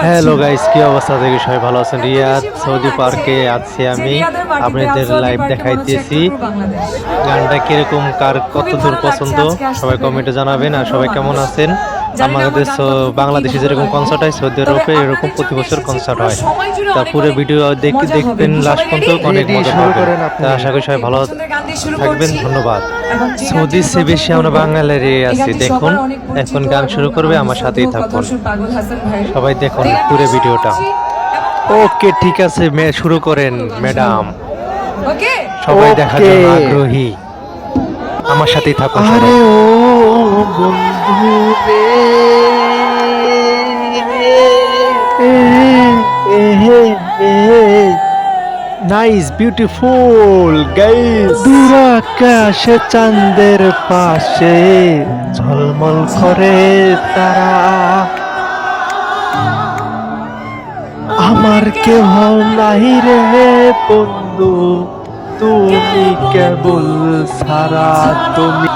Hello guys, কি অবস্থা? থেকে সবাই ভালো আছেন? রিয়াদ সৌদি পার্কে আছি আমি, আপনাদের লাইভ দেখাইতেছি। গানটা কিরকম, কার কত দূর পছন্দ সবাই কমেন্টে জানাবেন। আর সবাই কেমন আছেন? আমাদের বাংলাদেশে যেরকম কনসার্ট হয়, সৌদি আরবে এরকম প্রতি বছর কনসার্ট হয়। তা পুরো ভিডিও দেখবেন লাস্ট পর্যন্ত, অনেক মজা পাবেন। তা আশা করি সবাই ভালো থাকবেন, ধন্যবাদ। সৌদি সে বেশি আমরা বাঙালিরই আছি। দেখুন এখন গান শুরু করবে, আমার সাথেই থাকুন, সবাই দেখুন পুরো ভিডিওটা। ওকে, ঠিক আছে, শুরু করেন ম্যাডাম। সবাই দেখার জন্য আগ্রহী, আমার সাথেই থাকুন। আরে ও বন্ধু নাইস, বিউটিফুল গাইস। দূর আকাশে চাঁদের পাশে ঝলমল করে তারা, আমার কেহ নাই রে বন্ধু, তুমি কেবল সারা, তুমি